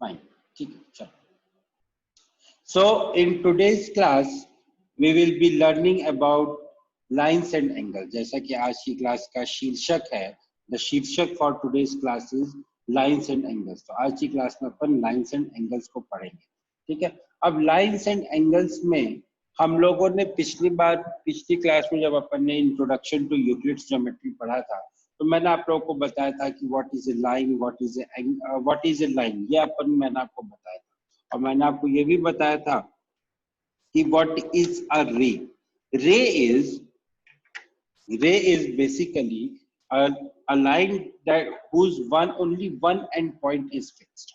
Fine, ठीक है, चलो। So in today's class we will be learning about lines and angles. जैसा कि आज की क्लास का शीर्षक है, the शीर्षक for today's class is lines and angles. तो आज की क्लास में अपन lines and angles को पढ़ेंगे, ठीक है। अब lines and angles में हम लोगों ने पिछली क्लास में जब अपन ने इंट्रोडक्शन टू यूक्लिड्स ज्योमेट्री पढ़ा था, तो मैंने आप लोगों को बताया था कि what is a line, what is a line, ये मैंने आपको बताया था। और मैंने आपको ये भी बताया था कि what is a ray. ray is basically a line that whose only one end point is fixed.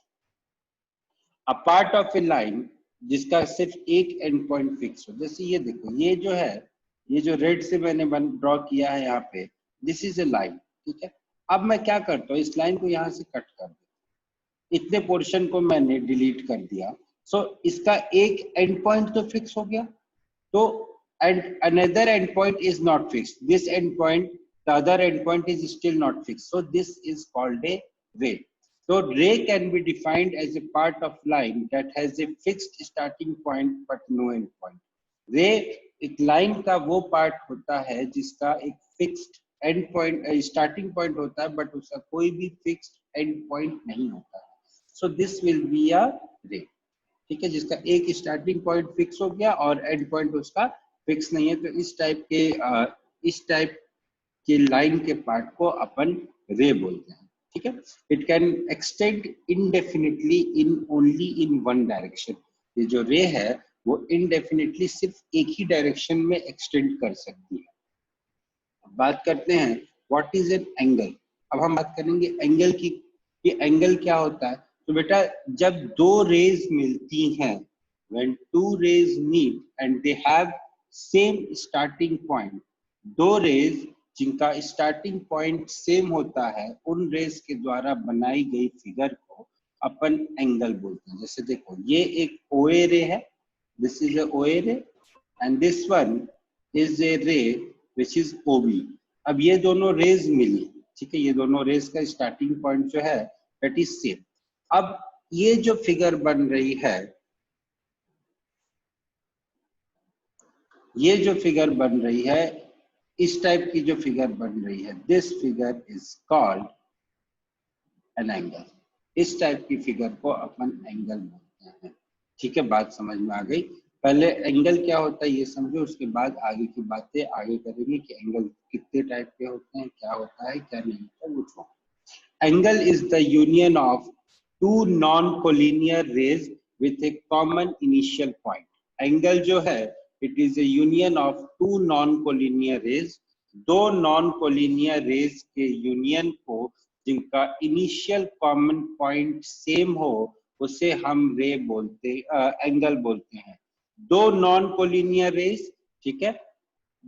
A part of a line जिसका सिर्फ एक एंड पॉइंट फिक्स हो। जैसे ये देखो, ये जो है, ये जो रेड से मैंने ड्रॉ किया है यहाँ पे, दिस इज ए लाइन, ठीक है। अब मैं क्या करता हूँ, इस लाइन को यहाँ से कट कर देता हूँ, इतने पोर्शन को मैंने डिलीट कर दिया। सो इसका एक एंड पॉइंट तो फिक्स हो गया, तो and another endpoint is not fixed. This endpoint, the other endpoint is still not fixed. So this is called a ray. So ray can be defined as a part of line that has a fixed starting point but no end point. Ray एक line का वो part होता है जिसका एक fixed and point, starting point होता है, but उसका कोई भी फिक्स्ड एंड पॉइंट नहीं होता है। So this will be a रे, ठीक है, जिसका एक स्टार्टिंग पॉइंट फिक्स हो गया और एंड पॉइंट उसका फिक्स नहीं है। तो इस टाइप के लाइन के पार्ट को अपन रे बोलते हैं, ठीक है। It can extend indefinitely in only in one direction. ये जो रे है वो इनडेफिनिटली सिर्फ एक ही डायरेक्शन में एक्सटेंड कर सकती है। अब बात करते हैं व्हाट इज एन एंगल। अब हम बात करेंगे एंगल की, कि एंगल क्या होता है। तो बेटा, जब दो रेज मिलती हैं, when two rays meet and they have same starting point, दो रेज जिनका स्टार्टिंग पॉइंट सेम होता है, उन रेज के द्वारा बनाई गई फिगर को अपन एंगल बोलते हैं। जैसे देखो, ये एक OA रे है, दिस इज ए OA रे, and this one is a रे विच इज OB। अब ये दोनों रेज मिली, ठीक है, ये दोनों रेज का स्टार्टिंग पॉइंट जो है दैट इज सेम। अब ये जो फिगर बन रही है, ये जो फिगर बन रही है, इस टाइप की जो फिगर बन रही है, this figure is called an angle. इस टाइप की फिगर को अपन एंगल बोलते हैं, ठीक है। बात समझ में आ गई। पहले एंगल क्या होता है ये समझो, उसके बाद आगे की बातें आगे करेंगे कि एंगल कितने टाइप के होते हैं, क्या होता है क्या नहीं होता है, वो छोड़ो। Angle is the union of two non collinear rays with a common initial point. Angle जो है, it is a union of two non collinear rays, दो नॉन कोलिनियर रेज के यूनियन को जिनका इनिशियल कॉमन पॉइंट सेम हो, उसे हम रे बोलते, एंगल बोलते हैं। दो नॉन कोलिनियर रेज, ठीक है,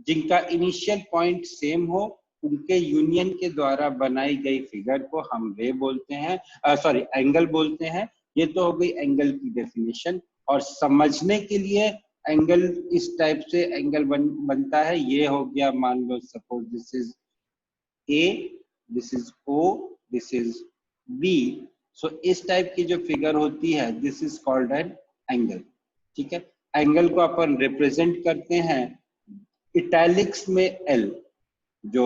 जिनका इनिशियल पॉइंट सेम हो, उनके यूनियन के द्वारा बनाई गई फिगर को हम रे बोलते हैं, सॉरी एंगल बोलते हैं। ये तो हो गई एंगल की डेफिनेशन। और समझने के लिए एंगल इस टाइप से एंगल बनता है। ये हो गया, मान लो suppose this is A, this is O, this is B। So इस टाइप की जो फिगर होती है, this is called an angle, ठीक है। एंगल को अपन रिप्रेजेंट करते हैं इटैलिक्स में L। जो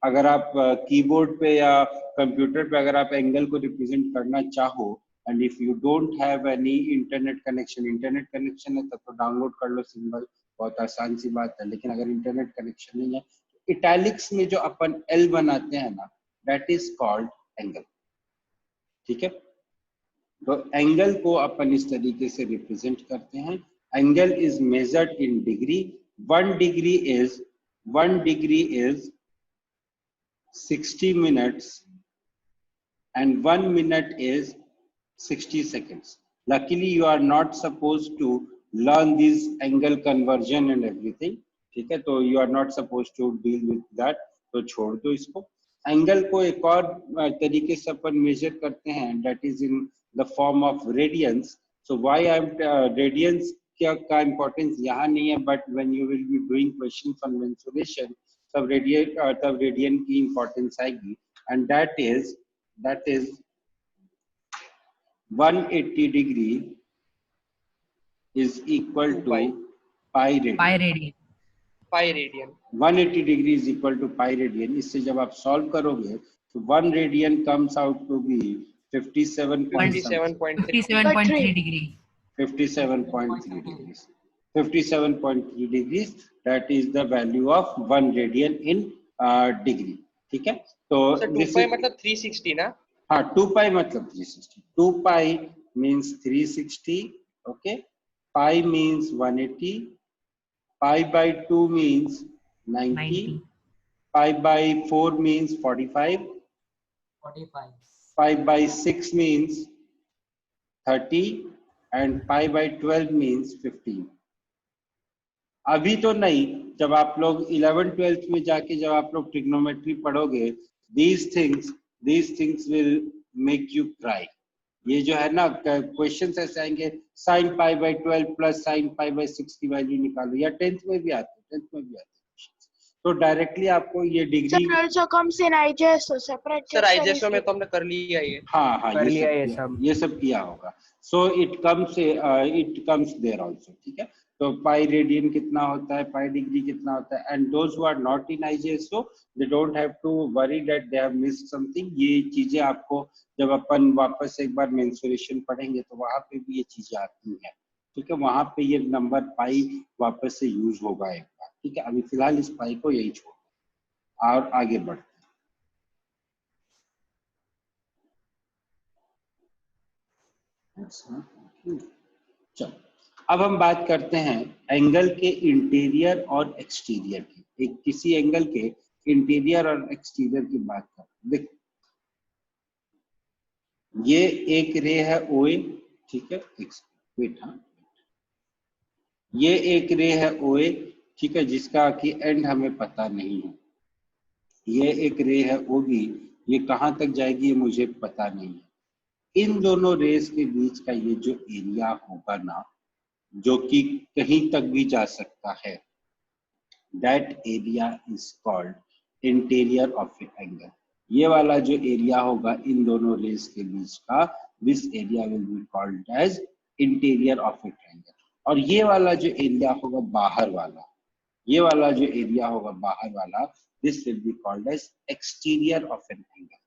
अगर आप कीबोर्ड पे या कंप्यूटर पे अगर आप एंगल को रिप्रेजेंट करना चाहो, and if you don't have any internet connection है तब तो डाउनलोड कर लो सिंबल, बहुत आसान सी बात है। लेकिन अगर इंटरनेट कनेक्शन नहीं है, इटैलिक्स में जो अपन L बनाते हैं ना, दैट इज कॉल्ड एंगल, ठीक है। तो एंगल को अपन इस तरीके से रिप्रेजेंट करते हैं। Angle is measured in degree. 1 degree is 60 minutes and 1 minute is 60 seconds. Luckily you are not supposed to learn this angle conversion and everything, ठीक है, तो you are not supposed to deal with that, तो छोड़ दो इसको। Angle को एक और तरीके से अपन मेजर करते हैं, that is in the form of radians. So why I'm radians का इम्पोर्टेंस यहाँ नहीं है, but when you will be doing questions on mensuration, तब रेडियन की इम्पोर्टेंस आएगी। And that is 180 degree is equal to pi radian. Pi radian. Pi radian. 180 degree is equal to pi radian. इससे जब आप solve करोगे तो 1 radian comes out to be 57.3 degree. 57.3 degrees. 57.3 degrees. That is the value of 1 radian in degree. ठीक है? तो sir 2 pi मतलब 360 ना? हाँ, 2 pi मतलब 360. 2 pi means 360. Okay. Pi means 180. Pi by 2 means 90. Pi by 4 means 45. 45. Pi by 6 means 30. And pi by 12 means 15. अभी तो नहीं, जब आप लोग 11th-12th में जाके जब आप लोग ट्रिग्नोमेट्री पढ़ोगे, these things will make you cry. ये जो है ना क्वेश्चंस ऐसे आएंगे, sin pi by 12 plus sin pi by 6 की वैल्यू निकालो, या 10th में भी आते हैं, तो डायरेक्टली आपको ये degree sir also comes in IJSO separate. Sir IJSO में तो हमने कर लिया ये. हाँ ये सब किया होगा. So it comes there also. ठीक है? तो पाई रेडियन कितना होता है, पाई डिग्री कितना होता है, and those who are not in IJSO they don't have to worry that they have missed something. ये चीजें आपको जब अपन वापस एक बार मेंसुरेशन पढ़ेंगे तो वहां पे भी ये चीजें आती हैं. ठीक है? वहां पे ये नंबर पाई वापस से यूज होगा एक बार. ठीक है? अभी फिलहाल इस पाई को यही छोड़ और आगे बढ़ते हैं. चलो अब हम बात करते हैं एंगल के इंटीरियर और एक्सटीरियर की. एक किसी एंगल के इंटीरियर और एक्सटीरियर की बात करते हैं. देखो ये एक रे है OA. ठीक है? वेट, हाँ, ये एक रे है OA. ठीक है? जिसका कि एंड हमें पता नहीं है. ये एक रे है OB. ये कहां तक जाएगी ये मुझे पता नहीं है. इन दोनों रेस के बीच का ये जो एरिया होगा ना, जो कि कहीं तक भी जा सकता है, that area is called interior of an angle. ये वाला जो एरिया होगा इन दोनों रेस के बीच का, this area will be called as interior of a triangle. और ये वाला जो एरिया होगा बाहर वाला, ये वाला जो एरिया होगा बाहर वाला, this will be called as exterior of an angle.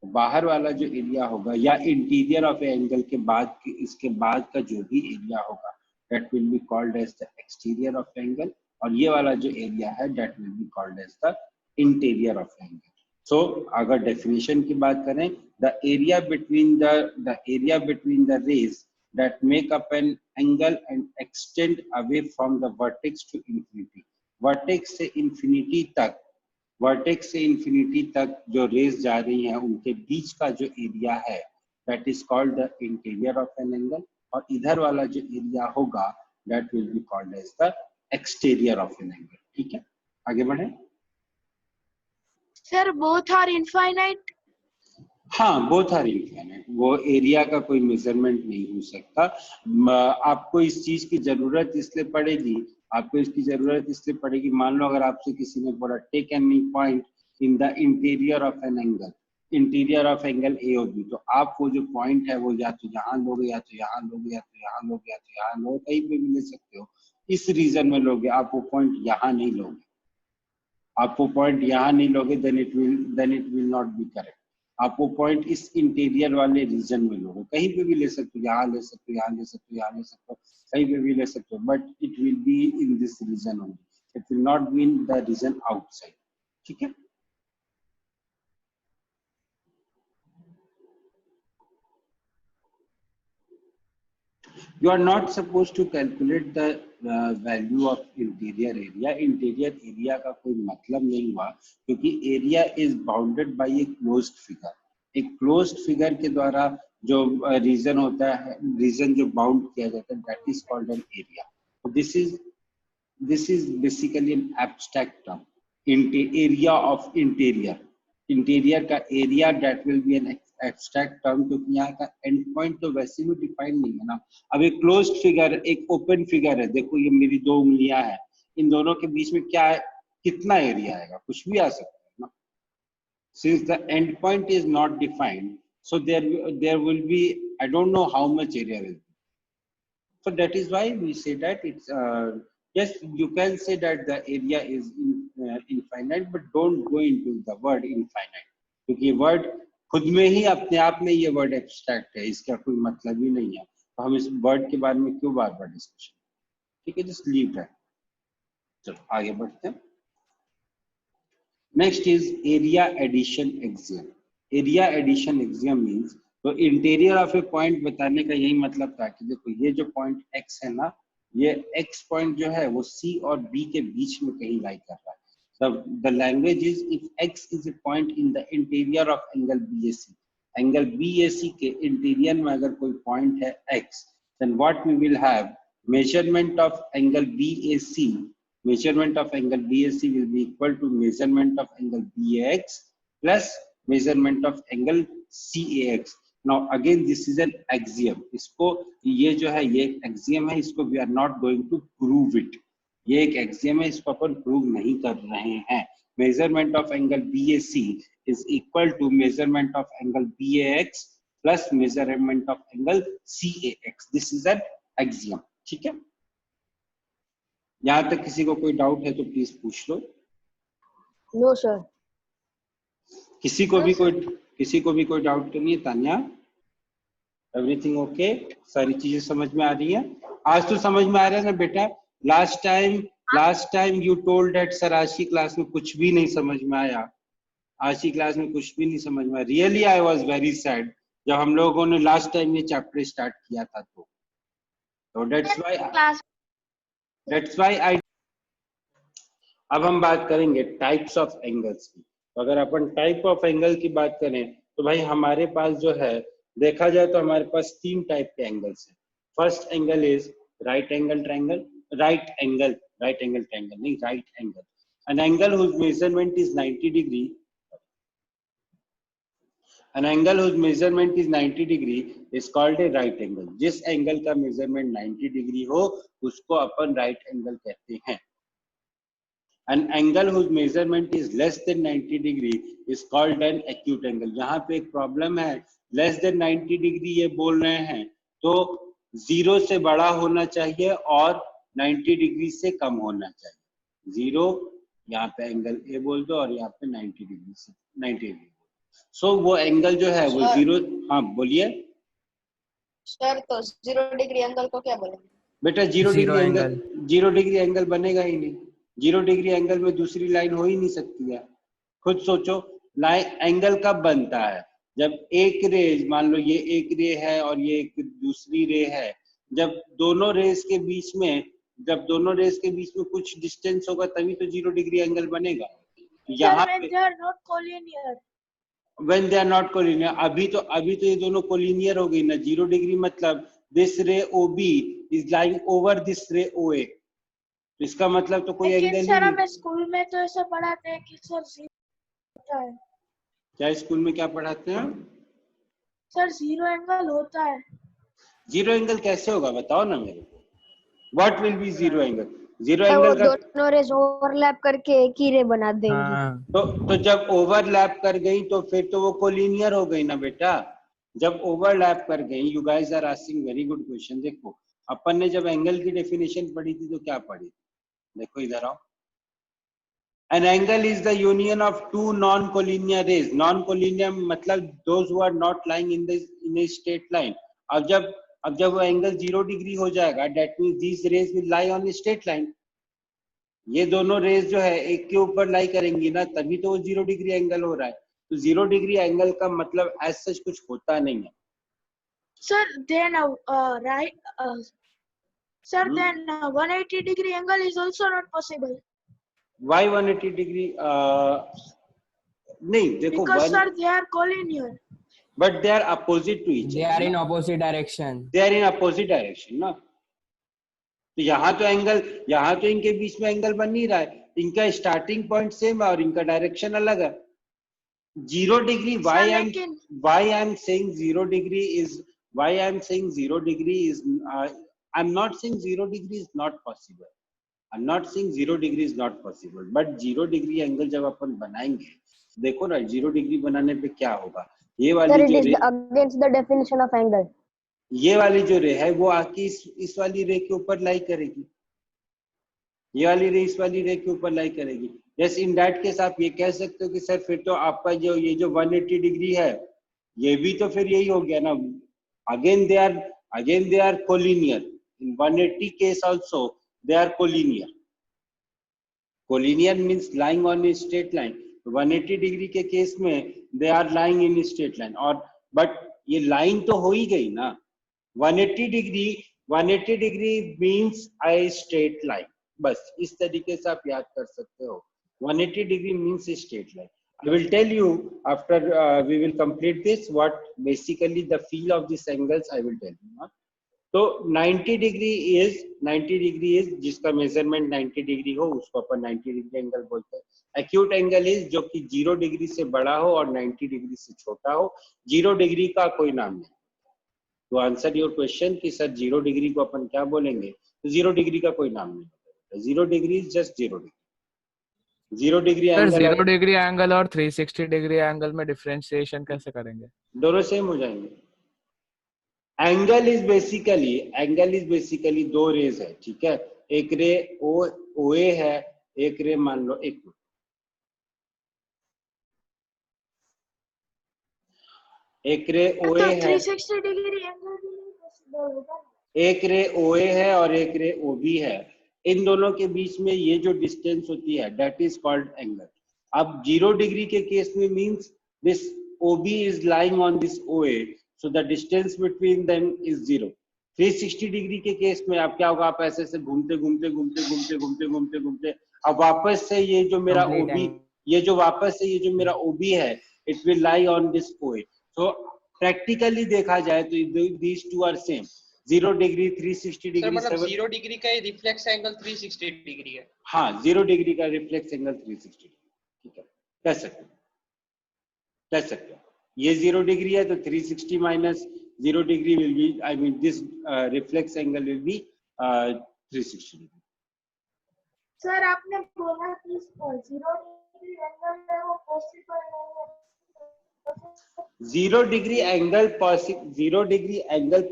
बाहर वाला जो एरिया होगा या इंटीरियर ऑफ एंगल के बाद इसके बाद का जो भी एरिया होगा, that will be called as the exterior of angle. और ये वाला जो एरिया है that will be called as the interior of angle. So अगर definition की बात करें, the area between the rays that make up an angle and extend away from the vertex to infinity. Vertex से infinity तक जो race जा रही हैं उनके बीच का जो एरिया है that is called the interior of an angle. और इधर वाला जो एरिया होगा that will be called as the exterior of an angle. ठीक है? आगे बढ़े. Sir both are infinite. हाँ, बोथ आर इनफाइनाइट. वो एरिया का कोई मेजरमेंट नहीं हो सकता. आपको इस चीज की जरूरत इसलिए पड़ेगी, मान लो अगर आपसे किसी ने बोला take any point in the interior of an angle, interior of angle A और बी, तो आप वो जो पॉइंट है वो या तो यहाँ लोगे, या तो यहाँ लोगे, या तो यहाँ लोगे, या तो यहाँ लोगे, कहीं पे भी ले सकते हो. इस रीजन में लोगे, आप वो पॉइंट यहाँ नहीं लोगे. Then it will not be correct. आप वो पॉइंट इस इंटीरियर वाले रीजन में लोगे. कहीं पे भी ले सकते हो, यहाँ ले सकते हो, यहाँ ले सकते हो, यहाँ ले सकते हो, कहीं पे भी ले सकते हो, but it will be in this region only. It will not be in the region outside. ठीक है? You are not supposed to calculate the value of interior area. Interior area का कोई मतलब नहीं हुआ, क्योंकि area is bounded by a closed figure. एक closed figure के द्वारा जो region होता है, region जो bound किया जाता है, that is called an area. So this is basically an abstract term. Area of interior. Interior का area that will be an abstract term, क्योंकि यहाँ का एंड पॉइंट तो वैसे भी डिफाइन नहीं है ना. अब एक क्लोज्ड फिगर, एक ओपन फिगर है. देखो ये मेरी 2 उंगलियां हैं, इन दोनों के बीच में क्या है, कितना एरिया आएगा, कुछ भी आ सकता है ना. Since the end point is not defined, so there will be I don't know how much area will be. So that is why we say that it's yes, you can say that the area is infinite, but don't go into the word infinite, क्योंकि word खुद में ही अपने आप में ये word abstract है, इसका कोई मतलब ही नहीं है, तो हम इस word के बारे में क्यों बार बार डिस्कशन, ठीक है, just leave that. चलो आगे बढ़ते हैं. Next is area addition axiom. Area addition axiom means, तो इंटीरियर ऑफ ए पॉइंट बताने का यही मतलब था कि देखो ये जो पॉइंट x है ना, ये x पॉइंट जो है वो c और b के बीच में कहीं लाई कर रहा है. So the language is, if x is a point in the interior of angle BAC, angle BAC के इंटीरियर में अगर कोई पॉइंट है x, then what we will have, measurement of angle BAC, measurement of angle BAC will be equal to measurement of angle BAX plus measurement of angle CAX. Now again this is an axiom. इसको ये जो है ये एक axiom है, इसको we are not going to prove it. ये एक axiom है, इसको अपन prove नहीं कर रहे हैं. Measurement of angle BAC is equal to measurement of angle BAX plus measurement of angle CAX. This is an axiom. ठीक है, यहाँ तक किसी को कोई डाउट है तो प्लीज पूछ लो. No sir. किसी को भी कोई डाउट तो नहीं है? Tanya, everything okay? सारी चीजें समझ में आ रही है? आज तो समझ में आ रहा है ना बेटा? Last time you told that sir आज की क्लास में कुछ भी नहीं समझ में आया. आज की क्लास में कुछ भी नहीं समझ में आया. Really I was very sad जब हम लोगों ने लास्ट टाइम ये चैप्टर स्टार्ट किया था. तो दैट्स व्हाई आई. अब हम बात करेंगे टाइप्स ऑफ एंगल्स की. तो अगर अपन टाइप ऑफ एंगल की बात करें तो भाई हमारे पास जो है देखा जाए तो हमारे पास 3 टाइप के एंगल्स हैं. First angle is right angle triangle, right angle नहीं, right angle. An angle whose measurement is 90 degree, an angle whose measurement is 90 degree is called a right angle. जिस एंगल का मेजरमेंट 90 डिग्री हो उसको अपन right angle कहते हैं. An angle whose measurement is less than 90 degree is called an acute angle. यहाँ पे एक problem है, less than 90 डिग्री ये बोल रहे हैं तो 0 से बड़ा होना चाहिए और 90 डिग्री से कम होना चाहिए. 0 यहाँ पे एंगल ए बोल दो और यहाँ पे 90 डिग्री से 90 डिग्री. सो वो एंगल जो है वो 0. हाँ बोलिए सर. तो 0 डिग्री एंगल को क्या बोलेंगे बेटा? 0 डिग्री एंगल बनेगा ही नहीं. 0 डिग्री एंगल में दूसरी लाइन हो ही नहीं सकती है. खुद सोचो, लाइन एंगल कब बनता है? जब एक रे, मान लो ये एक रे है और ये एक दूसरी रे है, जब दोनों रेस के बीच में कुछ डिस्टेंस होगा तभी तो 0 डिग्री एंगल बनेगा. यहाँ पे when they are not collinear, अभी तो ये दोनों कोलिनियर हो गई ना. 0 डिग्री मतलब this ray OB is lying over this ray OA, तो इसका मतलब तो कोई एंगल नहीं. सर हमें स्कूल में तो ऐसा पढ़ाते हैं कि सर 0 होता है. क्या स्कूल में क्या पढ़ाते हैं सर? 0 एंगल होता है. 0 एंगल कैसे होगा बताओ ना मेरे को. What will be 0 angle? 0 angle का दोनों रेस ओवरलैप करके एक ही रे बना देंगे. तो जब ओवरलैप कर गई तो फिर तो वो कोलिनियर हो गई ना बेटा. जब ओवरलैप कर गई, you guys are asking very good question. देखो अपन ने जब एंगल की डेफिनेशन पढ़ी थी तो क्या पढ़ी? देखो इधर आओ. An angle is the union of 2 non-collinear rays. Non-collinear मतलब those who are not lying in a straight line. अब जब वो एंगल 0 डिग्री हो जाएगा, that means these rays will lie on a straight line. ये दोनों रेज जो है एक के ऊपर लाई करेंगी ना, तभी तो वो 0 डिग्री एंगल हो रहा है. तो 0 डिग्री एंगल का मतलब एज सच कुछ होता नहीं है. Sir then then 180 degree angle is also not possible. Why 180 degree? नहीं देखो, because sir they are collinear. But they are opposite to each other. They are in opposite direction. They are in opposite direction ना. तो यहाँ तो इनके बीच में angle बन नहीं रहा है. इनका स्टार्टिंग पॉइंट सेम है और इनका डायरेक्शन अलग है. 0 degree. Why I am saying 0 degree is I'm not saying 0 degree is not possible. I'm not saying 0 degree is not possible. But 0 degree angle जब अपन बनाएंगे, देखो ना 0 डिग्री बनाने पे क्या होगा. ये वाली Sir, it is against the definition of angle. ये वाली जो रे है वो आके इस वाली रे के ऊपर लाई करेगी, ये वाली रे इस वाली रे के ऊपर लाई करेगी। यस, इन दैट केस आप ये कह सकते हो कि सर फिर तो आपका जो ये जो 180 डिग्री है ये भी तो फिर यही हो गया ना, again they are collinear. In 180 case also they are collinear. Collinear means lying on a straight line. 180 degree के केस में they are lying in straight line, और बट ये लाइन तो हो ही गई ना। 180 degree means a straight line. बस इस तरीके से आप याद कर सकते हो, 180 degree means straight line. I will tell you after we will complete this what basically the feel of these angles I will tell you. तो 90 डिग्री इज जिसका मेजरमेंट 90 डिग्री हो उसको अपन 90 डिग्री एंगल बोलते हैं। एक्यूट एंगल इज जो कि 0 degree से बड़ा हो और 90 डिग्री से छोटा हो। 0 डिग्री का कोई नाम नहीं। तो आंसर योर क्वेश्चन कि सर 0 डिग्री को अपन क्या बोलेंगे, तो 0 डिग्री का कोई नाम नहीं। 0 degree is just 0 degree. 0 degree sir angle 0 degree angle और 360 डिग्री एंगल में डिफरेंशिएशन कैसे करेंगे? दोनों सेम हो जाएंगे। एंगल इज बेसिकली दो रेज है, ठीक है। एक रे OA है, एक रे मान लो एक रे OA है, 360 डिग्री एंगल भी नहीं पॉसिबल होगा। एक रे OA है और एक रे OB है। इन दोनों के बीच में ये जो डिस्टेंस होती है दैट इज कॉल्ड एंगल। अब 0 डिग्री के केस में means this OB is lying on this OA, so the distance between them is 0. 360 degree के केस में आप क्या होगा, आप ऐसे से घूमते अब वापस से ये जो मेरा Complete OB, angle. ये जो वापस से ये जो मेरा OB है it will lie on this OA. So practically देखा जाए तो these two are same. 0 degree 360 sir degree मतलब 0 डिग्री का ये रिफ्लेक्स एंगल 360 डिग्री है। हाँ, 0 डिग्री का रिफ्लेक्स एंगल 360 डिग्री, ठीक है, कह सकते हो। ये 0 डिग्री है तो 360 minus 0 degree will be, I mean this reflex angle will B 360 degree. Sir आपने बोला कि 0 डिग्री एंगल है वो पॉसिबल नहीं है। 0 डिग्री एंगल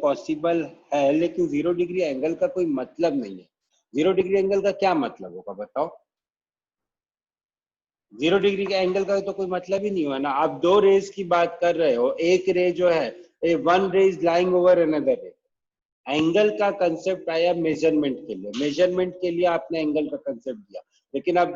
पॉसिबल है, लेकिन 0 डिग्री एंगल का कोई मतलब नहीं है। 0 डिग्री एंगल का क्या मतलब होगा बताओ? 0 डिग्री के एंगल का तो कोई मतलब ही नहीं हुआ ना। आप दो रेज की बात कर रहे हो, एक रे जो है वन रे इज लाइंग ओवर अनदर रे। एंगल का कंसेप्ट आया मेजरमेंट के लिए, आपने एंगल का कंसेप्ट दिया, लेकिन अब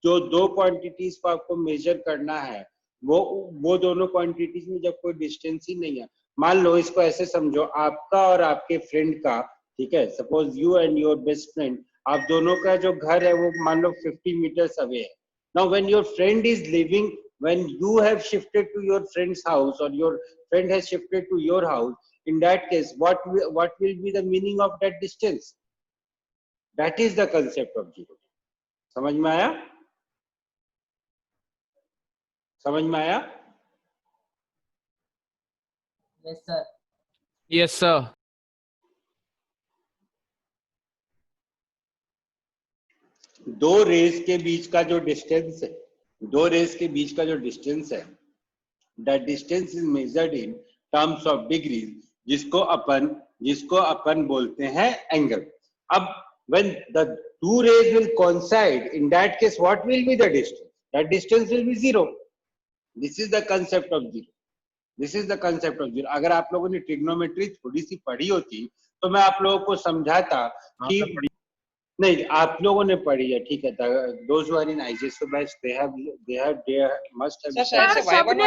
जो दो क्वांटिटीज को आपको मेजर करना है वो दोनों क्वांटिटीज में जब कोई डिस्टेंस ही नहीं है, मान लो इसको ऐसे समझो, आपका और आपके फ्रेंड का, ठीक है, suppose you and your best friend, आप दोनों का जो घर है वो मान लो 50 मीटर्स अवे है। Now when your friend is living, when you have shifted to your friend's house or your friend has shifted to your house, in that case what will be the meaning of that distance? That is the concept of 0. समझ में आया? Yes, sir. Yes sir. दो raise के बीच का जो distance है, that distance is measured in terms of degrees, जिसको अपन बोलते हैं एंगल। अब when the two rays will coincide, in that case what will be the distance? That distance will be 0. This is the concept of 0. अगर आप लोगों ने trigonometry थोड़ी सी पढ़ी होती तो मैं आप लोगों को समझाता कि नहीं, आप लोगों ने पढ़ी है, ठीक है। Those who are in IGSO batch, they must have. Sir शायद से Y1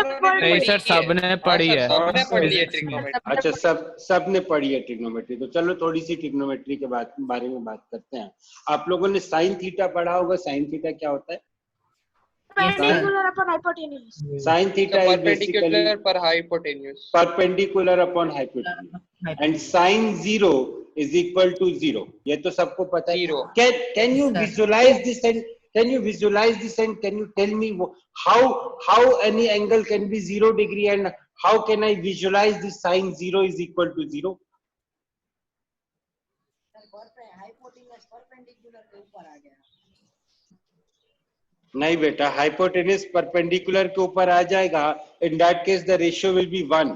नहीं सर, सबने पढ़ी है। सबने पढ़ ली है ट्रिग्नोमेट्री। अच्छा, सबने पढ़ी है ट्रिग्नोमेट्री। तो चलो थोड़ी सी ट्रिग्नोमेट्री के बारे में बात करते हैं। आप लोगों ने साइन थीटा पढ़ा होगा। साइन थीटा क्या होता है? Perpendicular upon hypotenuse. Sine theta is basically perpendicular upon hypotenuse and sine 0 is equal to 0. ये तो सबको पता है। Can you visualize this and can you tell me how any angle can be 0 degree and how can I visualize this sin 0 is equal to 0? नहीं बेटा, hypotenuse perpendicular के ऊपर आ जाएगा। In that case the ratio will be 1.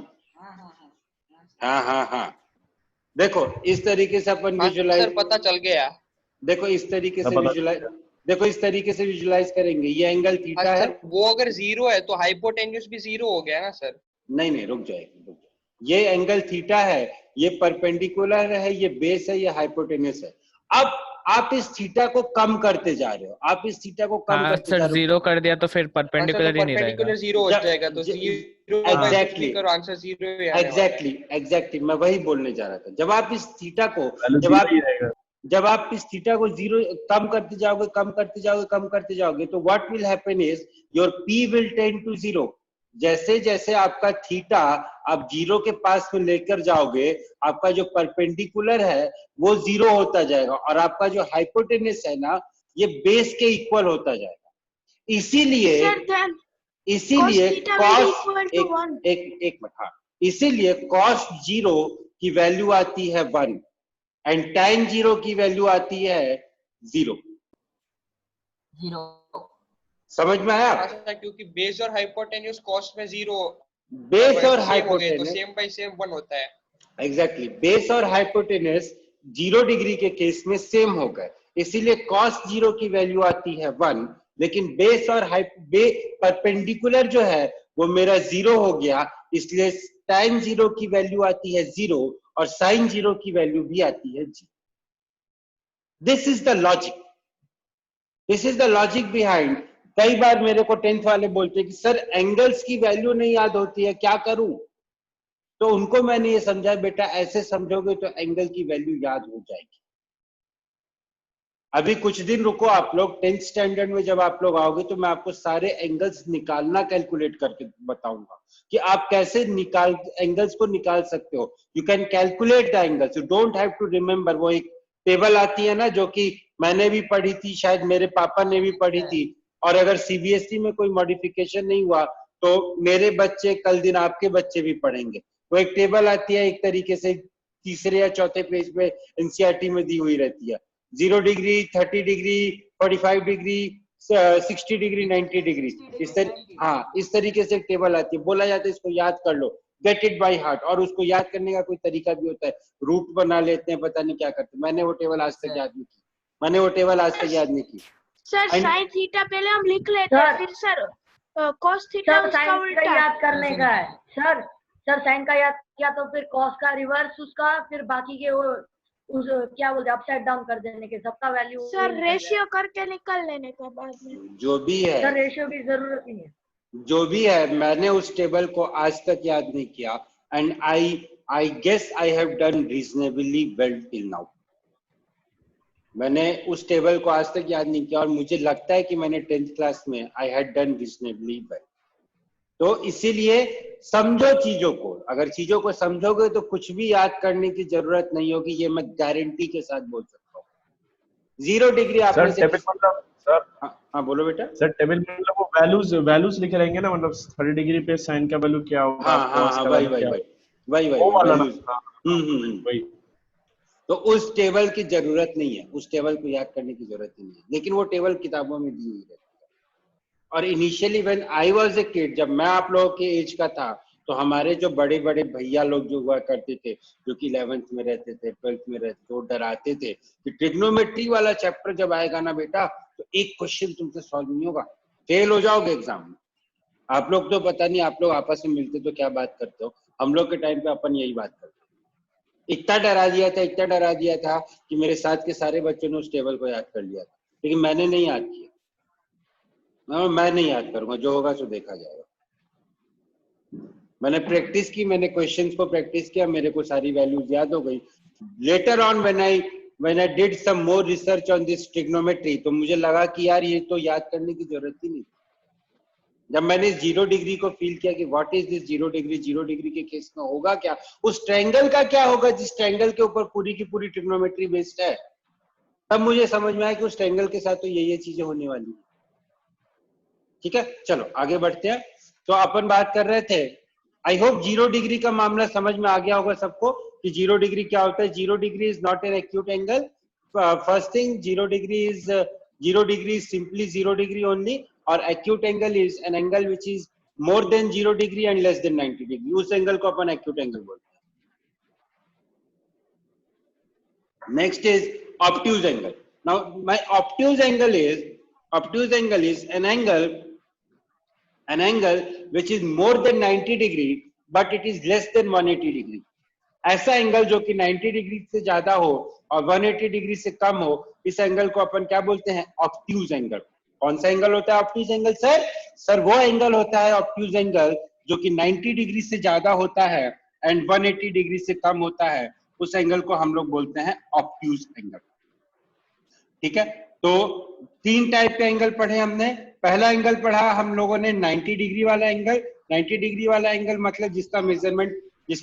हाँ। देखो इस तरीके से अपन हाँ विजुलाइज, सर पता चल गया। देखो इस तरीके से पता विजुलाइज, देखो इस तरीके से विजुलाइज करेंगे, ये एंगल हाँ थीटा है। सर वो अगर 0 है तो हाइपोटेन्यूज भी 0 हो गया ना सर। नहीं नहीं रुक जाएगी, रुक जाएगी। ये एंगल थीटा है, ये परपेंडिकुलर है, ये बेस है, ये हाइपोटेनस है। अब आप इस थीटा को कम करते जा रहे हो, आप इस थीटा को कम हाँ करते सर, जा रहे हो। 0 कर दिया तो फिर हाँ सर तो परपेंडिकुलर ही नहीं रहेगा। परपेंडिकुलर 0 हो जब- जाएगा, तो ज- 0 Exactly. करो, आंसर 0 ही आने वाला है। एग्जैक्टली मैं वही बोलने जा रहा था। जब आप इस थीटा को, वैल्यू जब जीरो आप ही रहेगा। जब आप इस थीटा को 0 कम करते जाओगे, कम करते जाओगे, कम करते जाओगे, तो what will happen is your p will tend to 0। जैसे जैसे आपका थीटा आप 0 के पास में लेकर जाओगे, आपका जो परपेंडिकुलर है वो 0 होता जाएगा, और आपका जो हाइपोटेनस है ना, ये बेस के इक्वल होता जाएगा। इसीलिए Sir, then इसीलिए cos theta will be cos equal to 1. एक मिनट, हाँ, इसीलिए cos 0 की वैल्यू आती है 1 एंड tan 0 की वैल्यू आती है 0। समझ में आया? हाँ सर क्योंकि बेस और हाइपोटेन्यूज कॉस्ट में 0 बेस और सेम हो गए तो हाइपोटेनस, सेम बाय सेम 1 होता है। एग्जैक्टली, बेस और हाइपोटेनस 0 डिग्री के केस में सेम हो गए, इसीलिए cos 0 की वैल्यू आती है 1, लेकिन बेस और परपेंडिकुलर जो है वो मेरा 0 हो गया, इसलिए tan 0 की वैल्यू आती है 0 और sin 0 की वैल्यू भी आती है 0। This is the logic, this is the logic behind. कई बार मेरे को 10th वाले बोलते हैं कि सर एंगल्स की वैल्यू नहीं याद होती है, क्या करूं? तो उनको मैंने ये समझाया, बेटा ऐसे समझोगे तो एंगल की वैल्यू याद हो जाएगी। अभी कुछ दिन रुको आप लोग, 10th स्टैंडर्ड में जब आप लोग आओगे तो मैं आपको सारे एंगल्स निकालना कैलकुलेट करके बताऊंगा कि आप कैसे एंगल्स को निकाल सकते हो। You can calculate the angles, you don't have to remember. वो एक टेबल आती है ना, जो कि मैंने भी पढ़ी थी, शायद मेरे पापा ने भी पढ़ी थी, और अगर सीबीएसई में कोई मॉडिफिकेशन नहीं हुआ तो मेरे बच्चे कल दिन आपके बच्चे भी पढ़ेंगे। वो एक टेबल आती है, एक तरीके से तीसरे या चौथे पेज पे एनसीईआरटी में दी हुई रहती है। 0 degree, 30 degree, 45 degree, 60 degree, 90 degree, इस तरीके से एक टेबल आती है। बोला जाता है इसको याद कर लो, गेट इट बाय हार्ट। और उसको याद करने का कोई तरीका भी होता है, रूट बना लेते हैं, पता नहीं क्या करते। मैंने वो टेबल आज तक याद नहीं की, सर And- sin थीटा पहले हम लिख लेते हैं, फिर सर cos थीटा सर उसका साइन का उल्टा। याद करने का है सर साइन का याद किया तो फिर कॉस का रिवर्स उसका, फिर बाकी के वो उस क्या बोलते हैं अपसाइड डाउन कर देने के, सबका वैल्यू सर रेशियो करके निकल लेने का बाद में। जो भी सर है, रेशियो की जरूरत नहीं है। जो भी है, मैंने उस टेबल को आज तक याद नहीं किया, and I guess I have done reasonably well till now. मैंने उस टेबल को आज तक याद नहीं किया, और मुझे लगता है कि मैंने 10th क्लास में I had done reasonably well. तो इसीलिए समझो चीजों को, अगर चीजों को समझोगे तो कुछ भी याद करने की जरूरत नहीं होगी, ये मैं गारंटी के साथ बोल सकता हूँ। 0 डिग्री आपने सर टेबल मतलब सर, हाँ बोलो बेटा। सर टेबल मतलब वो वैल्यूज लिखे रहेंगे ना, मतलब 30 डिग्री पे साइन का वैल्यू क्या होगा, हाँ cos का वही value क्या होगा। वही वो वाला ना, values। हाँ, वही। तो उस टेबल की जरूरत नहीं है, उस टेबल को याद करने की जरूरत नहीं है, लेकिन वो टेबल किताबों में दी हुई रहती है। और initially when I was a kid, जब मैं आप लोगों के एज का था, तो हमारे जो बड़े बड़े भैया लोग जो हुआ करते थे, जो कि 11th में रहते थे, 12th में रहते थे, वो डराते थे कि ट्रिग्नोमेट्री वाला चैप्टर जब आएगा ना बेटा, तो एक क्वेश्चन तुमसे सॉल्व नहीं होगा, फेल हो जाओगे एग्जाम में। आप लोग तो पता नहीं, आप लोग आपस में मिलते तो क्या बात करते हो, हम लोग के टाइम पे अपन यही बात करते। इतना डरा दिया था कि मेरे साथ के सारे बच्चों ने उस टेबल को याद कर लिया था, लेकिन मैंने नहीं याद किया। मैं नहीं याद करूंगा, जो होगा सो देखा जाएगा। मैंने प्रैक्टिस की, मैंने क्वेश्चंस को प्रैक्टिस किया, मेरे को सारी वैल्यूज याद हो गई। Later on when I did some more research on this trigonometry, तो मुझे लगा कि यार ये तो याद करने की जरूरत ही नहीं। जब मैंने 0 डिग्री को फील किया कि what is this 0 degree, 0 degree के केस में होगा क्या, उस ट्रायंगल का क्या होगा जिस ट्रायंगल के ऊपर पूरी की पूरी ट्रिग्नोमेट्री बेस्ड है, तब मुझे समझ में आया कि उस ट्रायंगल के साथ तो ये चीजें होने वाली है। ठीक है, चलो आगे बढ़ते हैं। तो अपन बात कर रहे थे, आई होप 0 डिग्री का मामला समझ में आ गया होगा सबको कि 0 डिग्री क्या होता है। 0 degree is not an acute angle. First thing, 0 degree is simply 0 degree only, और acute angle is an angle which is more than 0 degree and less than 90 degree. उस एंगल को अपन एक्यूट एंगल बोलते हैं। Next is obtuse angle. Now my obtuse angle is an angle which is more than 90 degree but it is less than 180 degree. ऐसा angle जो कि 90 degree से ज्यादा हो और 180 डिग्री से कम हो, इस एंगल को अपन क्या बोलते हैं? Obtuse angle. कौन सा एंगल होता है ऑब्ट्यूज एंगल सर? सर वो एंगल होता है ऑब्ट्यूज एंगल जो कि 90 डिग्री से ज्यादा होता है एंड 180 डिग्री से कम होता है. उस एंगल को हम लोग बोलते हैं ऑब्ट्यूज एंगल. ठीक है, तो तीन टाइप के एंगल पढ़े हमने. पहला एंगल पढ़ा हम लोगों ने 90 डिग्री वाला एंगल. 90 डिग्री वाला एंगल मतलब जिसका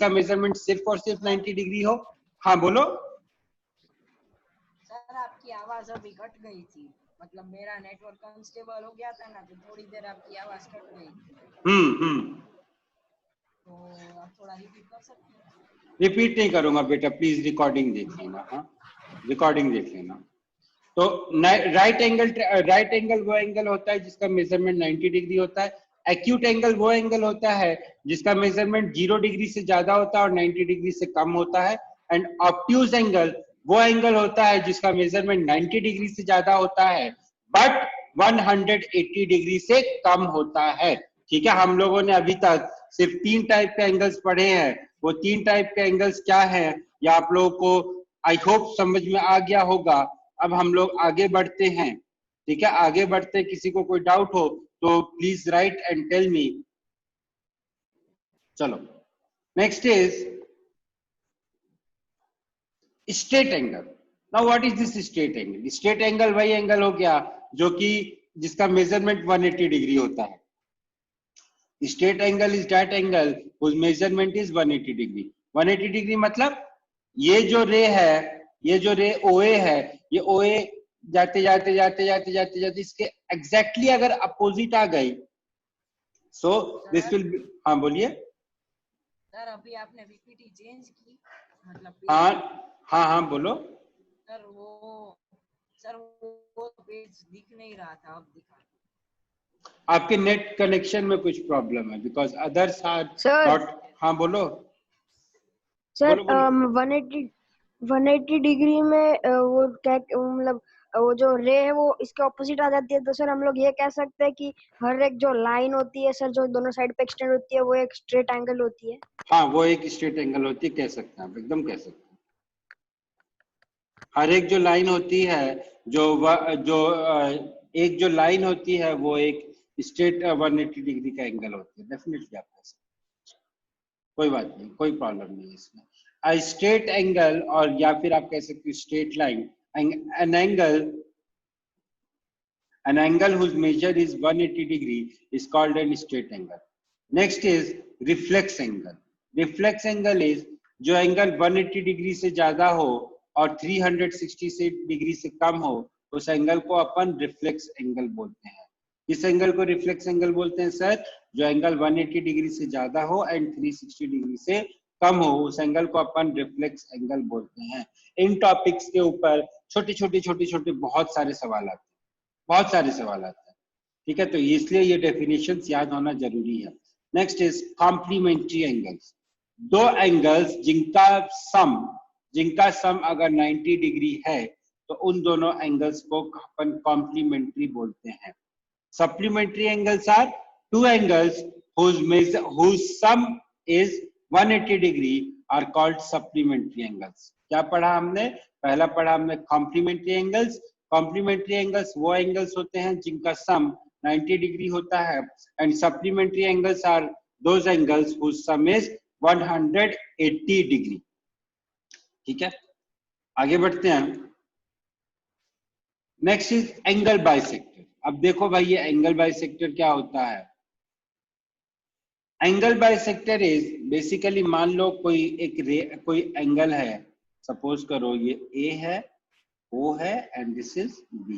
मेजरमेंट सिर्फ और सिर्फ 90 डिग्री हो. हाँ बोलो. सर आपकी आवाज अभी कट गई थी, मतलब मेरा नेटवर्क अनस्टेबल हो गया था ना, तो थोड़ी देर आपकी आवाज कट गई थी. तो आप थोड़ा रिपीट कर सकते हैं? रिपीट नहीं करूंगा बेटा, प्लीज रिकॉर्डिंग देख लेना. हाँ रिकॉर्डिंग देख लेना. तो राइट एंगल वो एंगल होता है जिसका मेजरमेंट 90 डिग्री होता है. एक्यूट एंगल वो एंगल होता है जिसका मेजरमेंट 0 डिग्री से ज्यादा होता है और 90 डिग्री से कम होता है. एंड ऑब्ट्यूज एंगल वो एंगल होता है जिसका मेजरमेंट 90 डिग्री से ज्यादा होता है बट 180 डिग्री से कम होता है. ठीक है, हम लोगों ने अभी तक सिर्फ 3 टाइप के एंगल्स पढ़े हैं. वो 3 टाइप के एंगल्स क्या हैं या आप लोगों को आई होप समझ में आ गया होगा. अब हम लोग आगे बढ़ते हैं. ठीक है, आगे बढ़ते हैं. किसी को कोई डाउट हो तो please write and tell me. चलो next is straight angle. Now what is this straight angle? Straight angle वही एंगल हो गया जो कि जिसका मेजरमेंट 180 डिग्री होता है. Straight angle is that angle whose measurement is 180 degree. 180 degree मतलब ये जो रे है, ये जो रे OA है, ये OA जाते जाते जाते जाते जाते जाते इसके एग्जैक्टली अगर अपोजिट आ गई सो दिस विल. हाँ बोलिए सर. अभी आपने पीपीटी चेंज की, मतलब हाँ बोलो. सर वो पेज दिख नहीं रहा था, अब दिखा. आपके नेट कनेक्शन में कुछ प्रॉब्लम है बिकॉज अदर्स आर नॉट. हाँ बोलो सर. 180 डिग्री में वो क्या मतलब वो जो रे है वो इसके ऑपोजिट आ जाती है, तो सर हम लोग ये कह सकते हैं कि हर एक जो लाइन होती है सर जो दोनों साइड पे एक्सटेंड होती है वो एक स्ट्रेट एंगल होती है. हाँ वो एक स्ट्रेट एंगल होती है, कह सकते हैं आप, एकदम कह सकते हैं. हर एक जो लाइन होती है एक जो लाइन होती है वो एक स्ट्रेट 180 डिग्री का एंगल होती है. डेफिनेटली आप कह सकते हैं, कोई बात नहीं, कोई प्रॉब्लम नहीं इसमें. A straight angle और या फिर आप कह सकते हो straight line, an angle whose measure is 180 degree is called a straight angle. Next is reflex angle. Reflex angle is जो एंगल 180 डिग्री से ज्यादा हो और 360 डिग्री से कम हो, उस एंगल को अपन रिफ्लेक्स एंगल बोलते हैं. इस एंगल को रिफ्लेक्स एंगल बोलते हैं सर जो एंगल 180 डिग्री से ज्यादा हो एंड 360 डिग्री से कम हो, उस एंगल को अपन रिफ्लेक्स एंगल बोलते हैं. इन टॉपिक्स के ऊपर छोटे बहुत सारे सवाल आते हैं. ठीक है, तो इसलिए ये डेफिनेशंस याद होना जरूरी है. Next is complementary angles. दो एंगल्स जिनका सम अगर 90 डिग्री है तो उन दोनों एंगल्स को अपन कॉम्प्लीमेंट्री बोलते हैं. Supplementary angles are two angles whose sum is 180 degree are called supplementary angles. क्या पढ़ा हमने? पहला पढ़ा हमने कॉम्प्लीमेंट्री एंगल्स. कॉम्प्लीमेंट्री एंगल्स वो एंगल्स होते हैं जिनका सम 90 डिग्री होता है and supplementary angles are those angles whose sum is 180 degree. ठीक है, आगे बढ़ते हैं. Next is angle bisector. अब देखो भाई ये एंगल बाइसेक्टर क्या होता है. एंगल बाइसेक्टर इज बेसिकली मान लो कोई एंगल है, सपोज करो ये A है, O है एंड दिस इज B.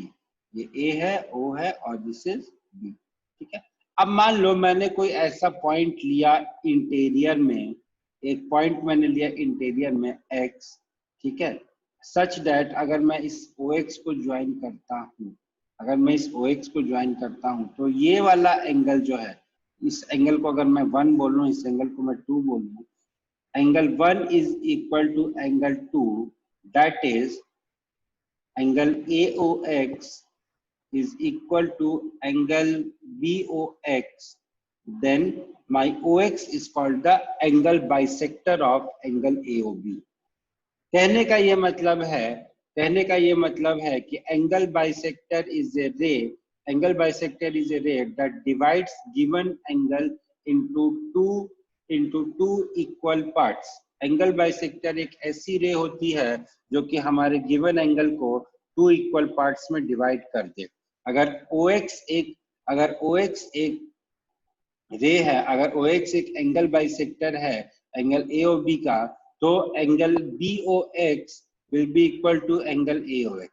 ये A है, O है और दिस इज B. ठीक है, अब मान लो मैंने कोई ऐसा पॉइंट लिया इंटीरियर में, एक पॉइंट मैंने लिया इंटीरियर में X. ठीक है, सच दैट अगर मैं इस OX को ज्वाइन करता हूं, तो ये वाला एंगल जो है, इस एंगल को अगर मैं 1 बोल लूं, इस एंगल को मैं 2 बोल लूं, angle 1 is equal to angle 2 that is angle AOX is equal to angle BOX, then my OX is called the angle bisector of angle AOB. कहने का ये मतलब है कि angle bisector is a ray that divides given angle into two equal parts. Angle bisector एक ऐसी रे होती है जो कि हमारे गिवन एंगल को 2 इक्वल पार्ट्स में डिवाइड कर दे। अगर OX एक रे है, अगर OX एक एंगल बाइसेक्टर है एंगल AOB का, तो angle BOX will be equal to angle AOX.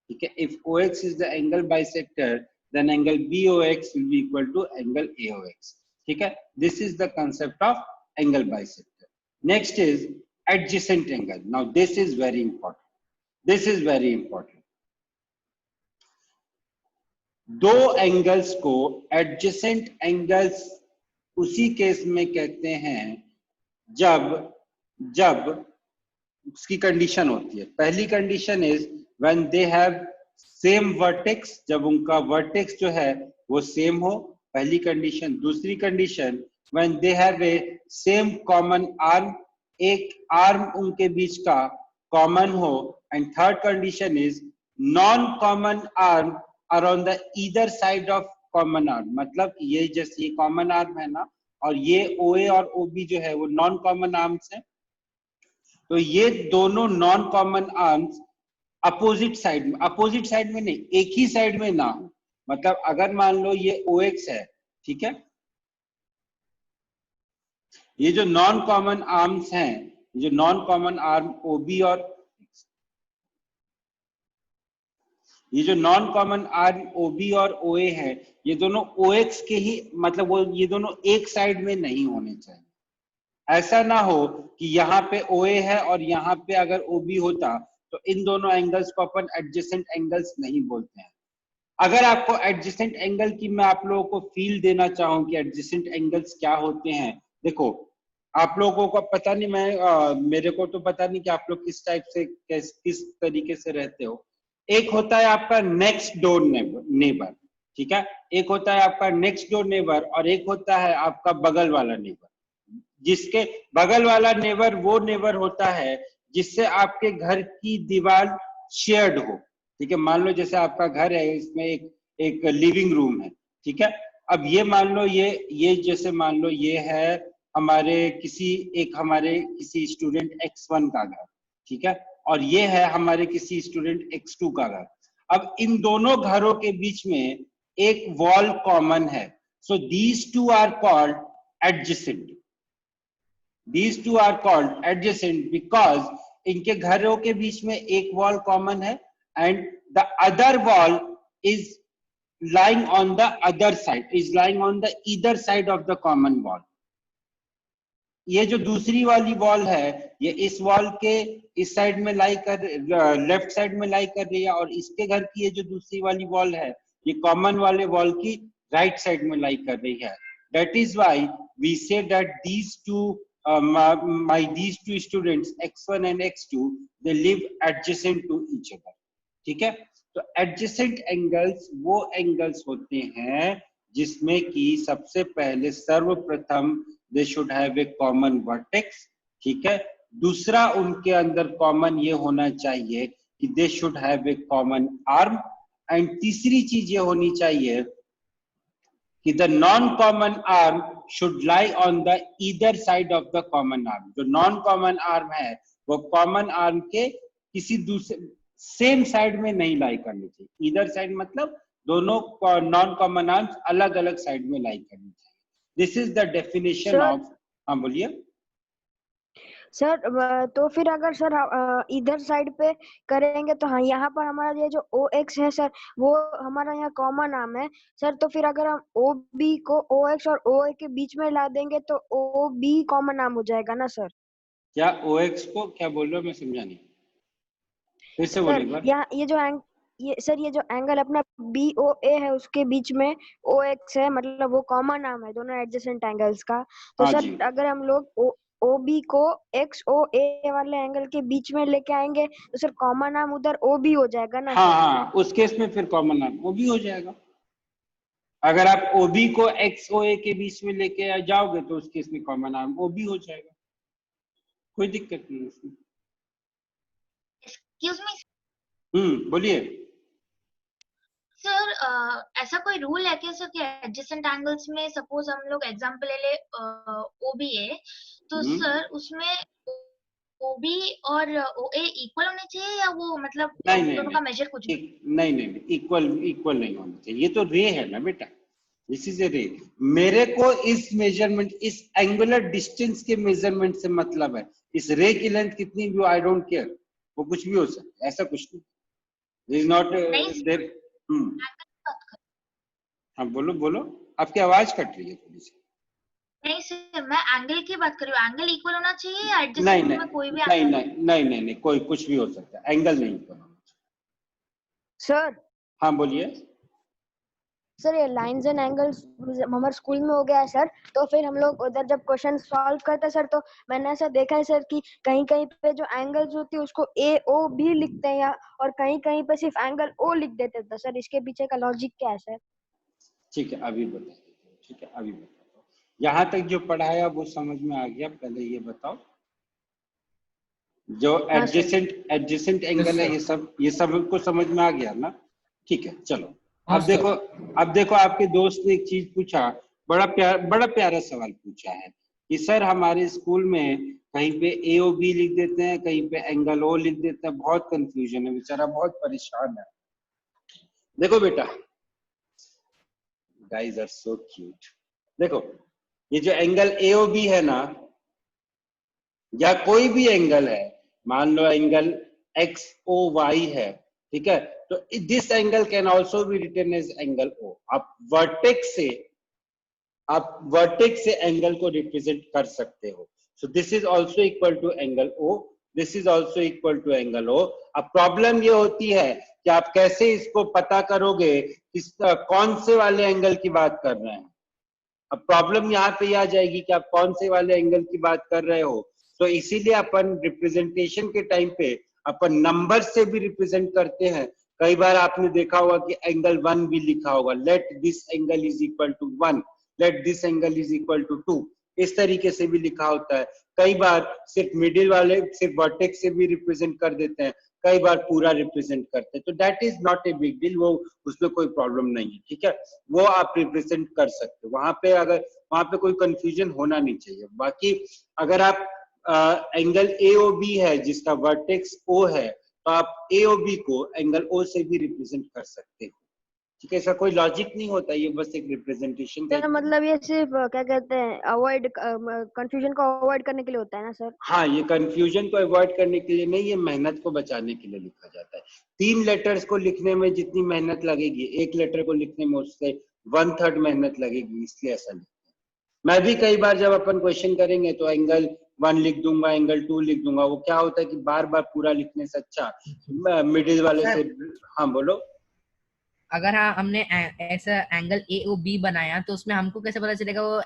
ठीक है, if OX is the angle bisector, then angle BOX will be equal to angle AOX. ठीक है, this is the concept of angle bisector. Next is adjacent angle. Now this is very important. दो angles को adjacent angles उसी case में कहते हैं जब उसकी कंडीशन होती है। पहली condition is when they have same vertex, जब उनका वर्टेक्स जो है वो सेम हो, पहली कंडीशन। दूसरी condition when they have a same common arm, एक आर्म उनके बीच का कॉमन हो। And third condition is non common arm are on the either side of common arm. मतलब ये जैसे ये कॉमन आर्म है ना, और ये OA और OB जो है वो नॉन कॉमन आर्म्स है, तो ये दोनों non common arms opposite side में नहीं, एक ही साइड में ना हो। मतलब अगर मान लो ये OX है, ठीक है, ये जो नॉन कॉमन आर्म्स हैं, जो नॉन कॉमन आर्म OB और ये जो नॉन कॉमन आर्म OB और OA है, ये दोनों OX के ही, मतलब वो ये दोनों एक साइड में नहीं होने चाहिए। ऐसा ना हो कि यहाँ पे OA है और यहाँ पे अगर OB होता तो इन दोनों एंगल्स को अपन एडजेसेंट एंगल्स नहीं बोलते हैं। अगर आपको एडजेसेंट एंगल की मैं आप लोगों को फील देना चाहूं कि एडजेसेंट एंगल्स क्या होते हैं, देखो आप लोगों को पता नहीं, मेरे को तो पता नहीं कि आप लोग किस टाइप से किस तरीके से रहते हो। एक होता है आपका नेक्स्ट डोर नेबर, ठीक है, एक होता है आपका नेक्स्ट डोर नेबर और एक होता है आपका बगल वाला नेबर। जिसके बगल वाला नेबर वो नेबर होता है जिससे आपके घर की दीवार शेयर्ड हो। ठीक है, मान लो जैसे आपका घर है, इसमें एक लिविंग रूम है, ठीक है। अब ये मान लो ये जैसे मान लो ये है हमारे किसी स्टूडेंट X1 का घर, ठीक है, और ये है हमारे किसी स्टूडेंट X2 का घर। अब इन दोनों घरों के बीच में एक वॉल कॉमन है, so these two are called adjacent. These two are called adjacent because इनके घरों के बीच में एक वॉल कॉमन है and the other wall is lying on the other side, is lying on the either side of the common wall. ये जो दूसरी वाली वॉल है ये इस वॉल के इस साइड में लाई कर लेफ्ट साइड में लाई कर रही है, और इसके घर की ये जो दूसरी वाली वॉल है ये कॉमन वाले वॉल की राइट साइड में लाई कर रही है। That is why we say that these two students X1 and X2 they live adjacent to each other। ठीक है, तो adjacent angles वो angles होते हैं जिसमें कि सबसे पहले सर्वप्रथम they should have a common vertex। ठीक है, दूसरा उनके अंदर कॉमन ये होना चाहिए कि they should have a common arm, and तीसरी चीज ये होनी चाहिए कि the non-common arm should lie on the either side of the common arm। जो non-common arm है वो common arm के किसी दूसरे सेम साइड में नहीं लाई करनी चाहिए। either side मतलब दोनों non-common arms अलग अलग साइड में लाई करनी चाहिए। This is the definition of, हाँ बोलिए सर। तो फिर अगर सर इधर साइड पे करेंगे तो हाँ, यहाँ पर हमारा ये जो OX है सर वो हमारा यहाँ कॉमन नाम है सर। तो फिर अगर हम OB को OX और OA के बीच में ला देंगे तो OB कॉमन नाम हो जाएगा ना सर? क्या OX को क्या बोल रहे हो, मैं समझा नहीं, फिर से बोलिए। यहाँ ये जो एंगल अपना BOA है उसके बीच में OX है, मतलब वो कॉमन नाम है दोनों एडजेसेंट एंगल्स का। तो हाँ सर जी। अगर हम लोग OB को XOA वाले एंगल के बीच में लेके आएंगे तो सर कॉमन नाम उधर OB हो जाएगा ना हाँ सर? हाँ, उस केस में फिर कॉमन नाम OB हो जाएगा। अगर आप OB को XOA के बीच में लेके जाओगे तो उस केस में कॉमन नाम OB हो जाएगा, कोई दिक्कत नहीं है उसमें। एक्सक्यूज मी बोलिए। सर, ऐसा कोई रूल है क्या सर कि एडजेसेंट एंगल्स में सपोज हम लोग एग्जांपल ले ले OBA, तो हम्म। सर उसमें OB और OA इक्वल होने चाहिए या वो मतलब नहीं दोनों का मेजर कुछ भी? नहीं, इक्वल नहीं होना चाहिए। ये तो रे है ना बेटा, दिस इज ए रे। मेरे को इस मेजरमेंट, इस एंगुलर डिस्टेंस के मेजरमेंट से मतलब है। इस रे की लेंथ कितनी भी, आई डोंट केयर, वो कुछ भी हो सकता है, ऐसा कुछ नहीं। Is not there. हाँ बोलो, आपकी आवाज कट रही है थोड़ी सी। नहीं सर, मैं एंगल की बात कर रही हूँ। एंगल इक्वल होना चाहिए या नहीं एडजेसेंट नहीं में कोई भी नहीं, कोई कुछ भी हो सकता है, एंगल नहीं इक्वल होना चाहिए। सर हाँ बोलिए। सर ये लाइंस एंड एंगल्स हमारे स्कूल में हो गया है सर, तो फिर हम लोग उधर जब क्वेश्चन सॉल्व करते हैं सर, तो मैंने ऐसा देखा है सर कि कहीं कहीं पे जो एंगल्स होती है उसको AO भी लिखते हैं या और कहीं कहीं पे सिर्फ एंगल O लिख देते हैं। तो सर इसके पीछे का लॉजिक क्या है सर? ठीक है, अभी बता देता हूँ। ठीक है, अभी बताता हूँ। यहाँ तक जो पढ़ाया वो समझ में आ गया? पहले ये बताओ, जो हाँ सर। एडजेसेंट एंगल है, ये सब को समझ में आ गया ना? ठीक है, चलो। अब देखो आपके दोस्त ने एक चीज पूछा, बड़ा प्यारा सवाल पूछा है कि सर हमारे स्कूल में कहीं पे AOB लिख देते हैं, कहीं पे एंगल O लिख देते हैं, बहुत कंफ्यूजन है, बेचारा बहुत परेशान है। देखो बेटा, गाइस आर सो क्यूट। देखो ये जो एंगल AOB है ना, या कोई भी एंगल है, मान लो एंगल XOY है, ठीक है, तो this angle can also be written as angle O। आप वर्टेक्स से एंगल को रिप्रेजेंट कर सकते हो। So this is also equal to angle O, this is also equal to angle O। अब प्रॉब्लम ये होती है कि आप कैसे इसको पता करोगे किस कौन से वाले एंगल की बात कर रहे हैं। अब प्रॉब्लम यहाँ पे आ जाएगी कि आप कौन से वाले एंगल की बात कर रहे हो। तो इसीलिए अपन रिप्रेजेंटेशन के टाइम पे अपन नंबर से भी रिप्रेजेंट करते हैं। कई बार आपने देखा होगा कि एंगल 1 भी लिखा होगा, let this angle is equal to 1, let this angle is equal to 2, इस तरीके से भी लिखा होता है। कई बार सिर्फ मिडिल वाले, सिर्फ वर्टेक्स से भी रिप्रेजेंट कर देते हैं, कई बार पूरा रिप्रेजेंट करते हैं। तो that is not a big deal, वो उसमें कोई प्रॉब्लम नहीं है, ठीक है, वो आप रिप्रेजेंट कर सकते हो। वहां पे कोई कंफ्यूजन होना नहीं चाहिए। बाकी अगर आप एंगल AOB है जिसका वर्टेक्स O है, तो आप AOB को एंगल O से भी रिप्रेजेंट कर सकते हो, ठीक है। ऐसा कोई लॉजिक नहीं होता, ये बस एक रिप्रेजेंटेशन का। सर मतलब ये सिर्फ क्या कहते हैं, अवॉइड कंफ्यूजन को अवॉइड करने के लिए होता है ना सर? हाँ, ये कंफ्यूजन को अवॉइड करने के लिए नहीं, ये मेहनत को बचाने के लिए लिखा जाता है। 3 लेटर्स को लिखने में जितनी मेहनत लगेगी, एक लेटर को लिखने में उससे 1/3 मेहनत लगेगी, इसलिए ऐसा लिखते हैं। मैं भी कई बार जब अपन क्वेश्चन करेंगे तो एंगल 1 लिख दूंगा, एंगल 2 लिख दूंगा। वो क्या होता है कि बार बार पूरा लिखने से अच्छा मिडिल वाले से। हाँ बोलो। अगर हमने ऐसा एंगल AOB बनाया तो उसमें हमको कैसे पता चलेगा वो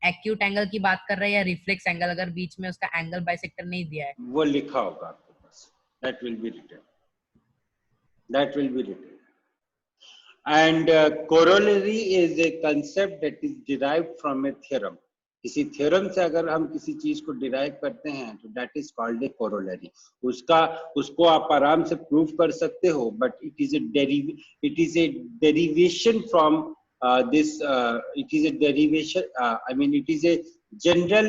एक्यूट एंगल की बात कर रहा है या रिफ्लेक्स एंगल, अगर बीच में उसका एंगल बाइसेक्टर नहीं दिया है? वो लिखा होगा आपके पास, that will be written. And corollary is a concept that is derived from a theorem. किसी थ्योरम से अगर हम किसी चीज को डिराइव करते हैं तो that is called A corollary. उसको आप आराम से प्रूव कर सकते हो, but it is A derivation from this it is a derivation, I mean it is a general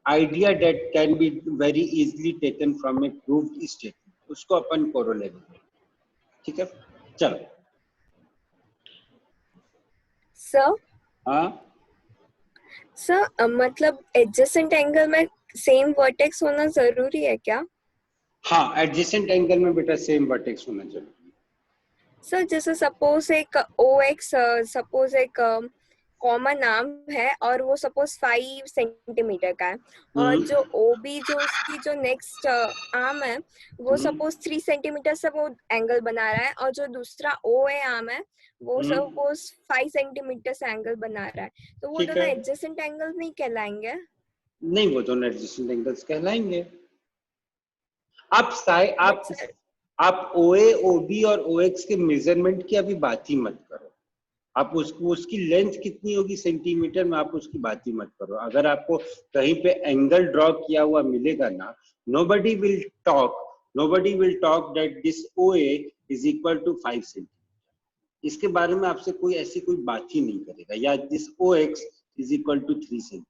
idea that can be very easily taken from a proved statement, उसको अपन corollary, ठीक है। चलो सर। हाँ sir मतलब adjacent angle में same vertex होना जरूरी है क्या? हाँ, एडजेसेंट एंगल में बेटा सेम वर्टेक्स होना जरूरी है। सर जैसे सपोज एक OX सपोज एक कॉमन नाम है और वो सपोज 5 सेंटीमीटर का है, और जो OB जो उसकी जो नेक्स्ट आर्म है वो सपोज 3 सेंटीमीटर से वो एंगल बना रहा है, और जो दूसरा OA आर्म है वो सपोज 5 सेंटीमीटर से एंगल बना रहा है, तो वो दोनों एडजेसेंट एंगल नहीं कहलाएंगे? नहीं, वो दोनों एडजेसेंट एंगल्स कहलाएंगे। आप OA, OB और OX के मेजरमेंट की अभी बात ही मत करो। आप उसकी लेंथ कितनी होगी सेंटीमीटर में, आप उसकी बात ही मत करो। अगर आपको कहीं पे एंगल ड्रॉ किया हुआ मिलेगा ना, nobody will talk that this OA is equal to 5 centimetre. इसके बारे में आपसे कोई ऐसी कोई बात ही नहीं करेगा, या this OX is equal to 3 centimetre,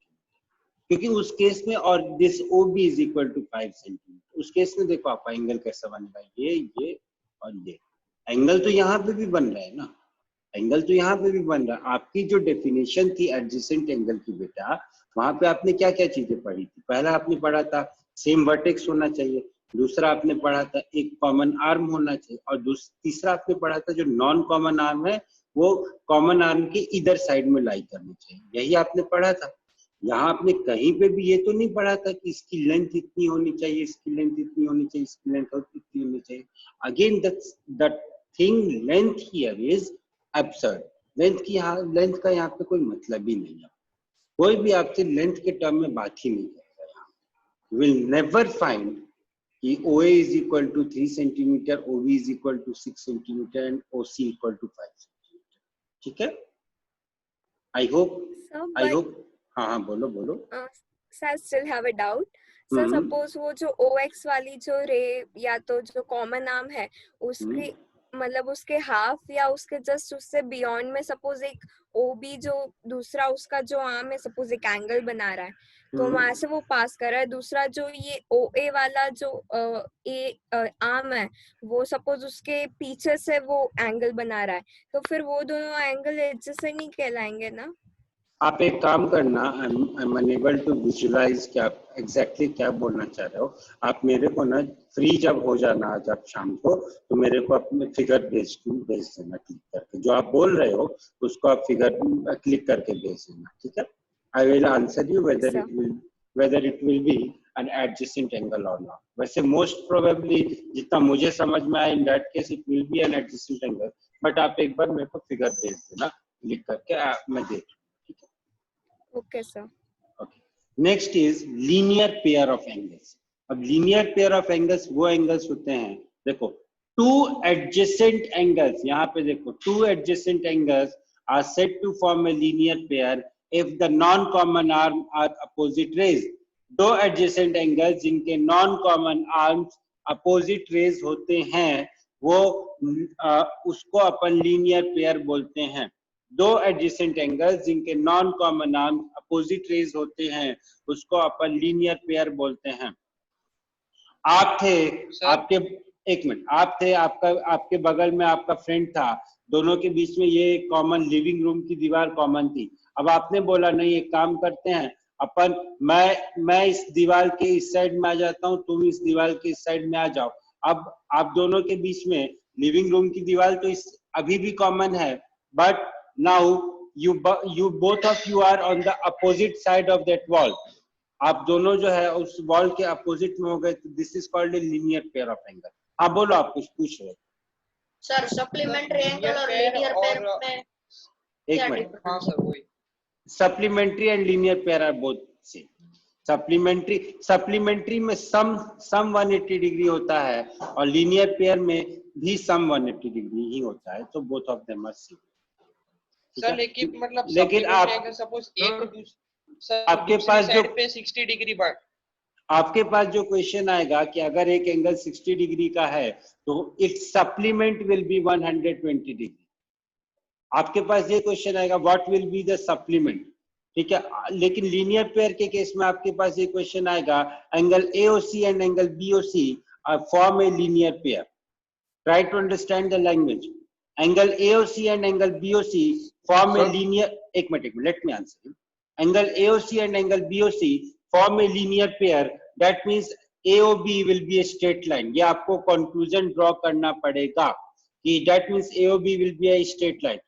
क्योंकि उस केस में, और this OB is equal to 5 centimetre, उस केस में देखो आप एंगल कैसा बनेगा, ये और ये एंगल तो यहाँ पे भी बन रहा है ना, एंगल तो यहाँ पे भी बन रहा है। आपकी जो डेफिनेशन थी एडजेसेंट एंगल की बेटा, वहां पे आपने क्या क्या चीजें पढ़ी थी? पहला आपने पढ़ा था सेम वर्टेक्स होना चाहिए, दूसरा आपने पढ़ा था एक कॉमन आर्म होना चाहिए, और तीसरा आपने पढ़ा था जो नॉन कॉमन आर्म है वो कॉमन आर्म के इधर साइड में लाई करनी चाहिए, यही आपने पढ़ा था। यहाँ आपने कहीं पे भी ये तो नहीं पढ़ा था कि इसकी लेंथ इतनी होनी चाहिए, इसकी लेंथ इतनी होनी चाहिए, इसकी लेंथ इतनी होनी चाहिए। Again the thing length here is absurd. Length का यहाँ पे कोई मतलब ही नहीं है, कोई भी आपसे लेंथ के टर्म में बात ही नहीं करेगा। यू विल नेवर फाइंड कि OA is equal to 3 centimetre, OB is equal to 6 centimetre and OC equal to 5 centimetre. ठीक है, आई होप हाँ बोलो। Sir still have a doubt sir, suppose वो जो OX वाली जो रे या तो जो कॉमन आर्म है उसके मतलब उसके हाफ या उसके जस्ट उससे बियॉन्ड में सपोज एक OB जो दूसरा उसका जो आर्म है सपोज एक एंगल बना रहा है, तो वहां से वो पास कर रहा है, दूसरा जो ये OA वाला जो आर्म है वो सपोज उसके पीछे से वो एंगल बना रहा है, तो फिर वो दोनों एंगल एडजेसेंट नहीं कहलाएंगे ना? आप एक काम करना, I am unable to visualize कि आप एग्जैक्टली क्या बोलना चाह रहे हो। आप मेरे को ना फ्री जब हो जाना आज आप शाम को, तो मेरे को अपने फिगर भेज देना क्लिक करके, जो आप बोल रहे हो उसको आप फिगर क्लिक करके भेज देना, ठीक है? I will answer you whether it will be an adjacent angle और नॉट। वैसे मोस्ट प्रोबेबली जितना मुझे समझ में आया, in that case it will be an adjacent angle, but आप एक बार मेरे को फिगर भेज देना क्लिक करके, मैं देख। Okay, sir. Okay. Next is linear pair of angles. अब linear pair of angles वो angles होते हैं, देखो two adjacent angles, यहाँ पे देखो two adjacent angles are said to form a linear pair if the non-common arm are opposite rays. दो adjacent angles जिनके non-common arms opposite rays होते हैं वो उसको अपन linear pair बोलते हैं। दो एडजेसेंट एंगल्स जिनके non common arm opposite raise होते हैं उसको अपन लीनियर पेयर बोलते हैं। आप थे आपके एक मिनट, आप थे आपके बगल में आपका फ्रेंड था, दोनों के बीच में ये कॉमन लिविंग रूम की दीवार कॉमन थी। अब आपने बोला नहीं एक काम करते हैं अपन, मैं इस दीवार के इस साइड में आ जाता हूँ, तुम इस दीवार के इस साइड में आ जाओ। अब आप दोनों के बीच में लिविंग रूम की दीवार तो इस अभी भी कॉमन है, but now you both of you are on the opposite side of that wall. आप दोनों जो है उस वॉल के अपोजिट में हो गए, तो this is called a linear pair of angle. आप बोलो, आप कुछ पूछ रहे हो सर? सप्लीमेंट्री एंगल और लीनियर पेयर में एक मिनट। हाँ सर, वही supplementary and linear pair are both same. Supplementary में सम 180 डिग्री होता है और लीनियर पेयर में भी सम 180 डिग्री ही होता है, तो both of them are same. Sir लेकिन आप सपोज आपके पास जो 60 डिग्री पर आपके पास जो क्वेश्चन आएगा कि अगर एक एंगल 60 डिग्री का है तो it's supplement will be 120 degree. आपके पास ये क्वेश्चन आएगा what will be the supplement, ठीक है? लेकिन लीनियर पेयर के केस में आपके पास ये क्वेश्चन आएगा angle AOC and angle BOC form a linear pair. Try to understand the language. Angle AOC and angle BOC form a linear. एक minute, let me answer. Angle AOC and angle BOC form a linear pair. That means AOB will be a straight line. ये आपको conclusion draw करना पड़ेगा कि that means AOB will be a straight line.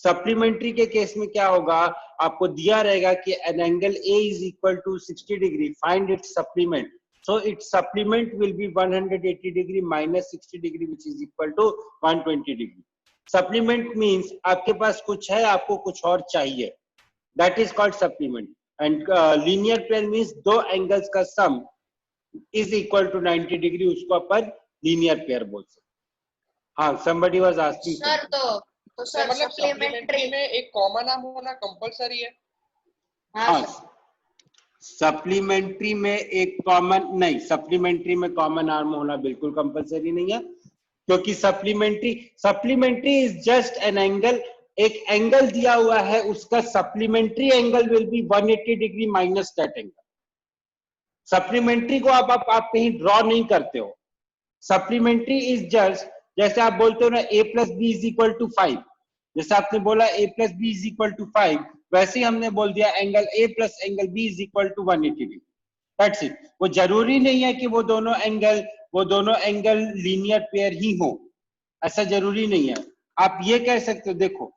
Supplementary के case में क्या होगा, आपको दिया रहेगा कि an angle A is equal to 60 degree. Find its supplement. So its supplement will be 180 degree minus 60 degree, which is equal to 120 degree. Supplement means आपके पास कुछ है, आपको कुछ और चाहिए, that is called supplement. And linear pair means दो angles का sum is equal to 90 degree, उसको अपन लीनियर पेयर बोल सकते हैं। हाँ, somebody was asking सर तो सर मतलब सप्लीमेंट्री सप्लीमेंट्री में एक कॉमन नाम होना कंपलसरी है? हाँ, सप्लीमेंट्री में एक कॉमन नहीं, सप्लीमेंट्री में कॉमन आर्म होना बिल्कुल कंपलसरी नहीं है, क्योंकि supplementary is just an angle, एक एंगल दिया हुआ है, उसका supplementary angle will be 180 degree minus that angle. Supplementary को आप कहीं ड्रॉ नहीं करते हो। सप्लीमेंट्री इज जस्ट, जैसे आप बोलते हो ना a plus B is equal to 5, जैसे आपने बोला a plus B is equal to 5, वैसे ही हमने बोल दिया angle a plus angle b is equal to 180 degree. That's it. वो जरूरी नहीं है कि वो दोनों एंगल लीनियर पेयर ही हो, ऐसा जरूरी नहीं है। आप ये कह सकते हो, देखो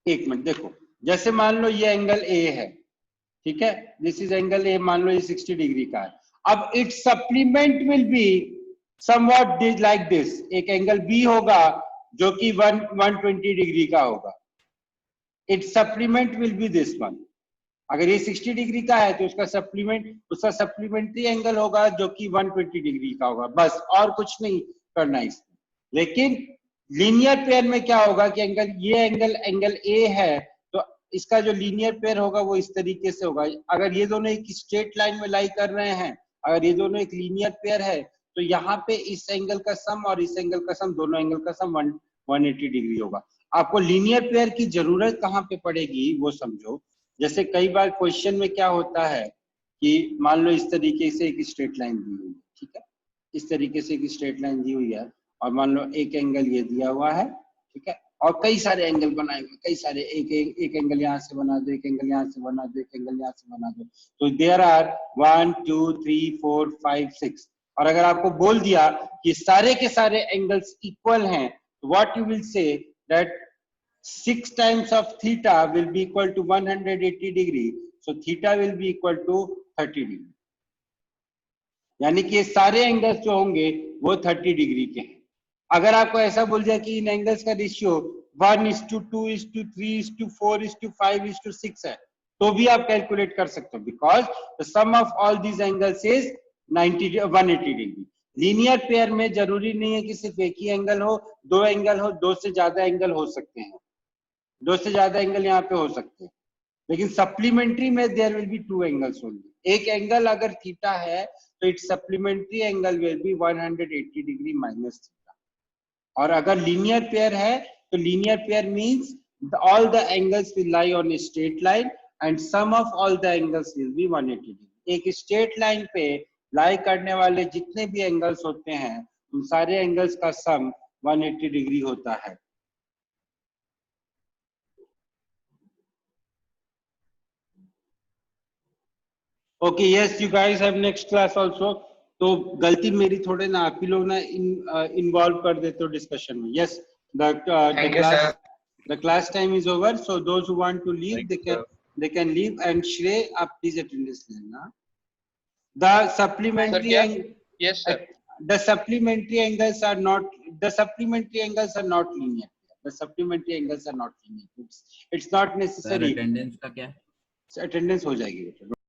एक मिनट, देखो जैसे मान लो ये एंगल a है, ठीक है, दिस इज एंगल a, मान लो ये 60 डिग्री का है। अब it's supplement will be somewhat like this, एक एंगल b होगा जो कि 120 डिग्री का होगा, it's supplement will be this one. अगर ये 60 डिग्री का है तो उसका सप्लीमेंट्री एंगल होगा जो कि 120 डिग्री का होगा, बस, और कुछ नहीं करना इसमें। लेकिन लीनियर पेयर में क्या होगा कि ये एंगल ए है, तो इसका जो लीनियर पेयर होगा वो इस तरीके से होगा। अगर ये दोनों एक स्ट्रेट लाइन में लाई कर रहे हैं, अगर ये दोनों एक लीनियर पेयर है, तो यहाँ पे इस एंगल का सम और इस एंगल का सम, दोनों एंगल का सम 180 डिग्री होगा। आपको लीनियर पेयर की जरूरत कहाँ पे पड़ेगी वो समझो। जैसे कई बार क्वेश्चन में क्या होता है कि मान लो इस तरीके से एक स्ट्रेट लाइन दी हुई है, ठीक है, इस तरीके से एक स्ट्रेट लाइन दी हुई है, और मान लो एक एंगल ये दिया हुआ है, ठीक है, और कई सारे एंगल बनाए हुए, कई सारे, एक एंगल यहाँ से बना दो, एक एंगल यहाँ से बना दो, एक एंगल यहाँ से बना दो, तो देयर आर 1 2 3 4 5 6। और अगर आपको बोल दिया कि सारे के सारे एंगल्स इक्वल हैं, तो what you will say that 6 times of theta will be equal to 180 degree, so theta will be equal to 30 degree। यानी कि ये सारे एंगल्स जो होंगे वो 30 डिग्री के हैं। अगर आपको ऐसा बोल दिया कि इन एंगल्स का रेशियो 1:2:3:4:5:6 है, तो भी आप कैलकुलेट कर सकते हो, because the sum of all these angles is 180 degree. Linear pair में जरूरी नहीं है कि सिर्फ एक ही एंगल हो, दो एंगल हो, दो से ज्यादा एंगल हो सकते हैं, दो से ज्यादा एंगल यहाँ पे हो सकते हैं। लेकिन सप्लीमेंट्री में there will be 2 angles only. एक एंगल अगर थीटा है तो its supplementary angle will be 180 degree minus theta. और अगर लीनियर पेयर है तो linear pair means all the angles will lie on a straight line and sum of all the angles will be 180 degree. एक straight line पे lie करने वाले जितने भी एंगल्स होते हैं उन सारे एंगल्स का सम 180 डिग्री होता है। Okay, yes, you guys have next class also. तो गलती मेरी थोड़े ना, आप ही लोग ना इन्वॉल्व कर देते हो डिस्कशन में। Yes, the class time is over, so those who want to leave they can leave, and Shrey आप please attendance लेना। The supplementary yes sir, the supplementary angles are not linear। The supplementary angles are not linear, it's not necessary। Attendance का क्या? Attendance हो जाएगी बेटा।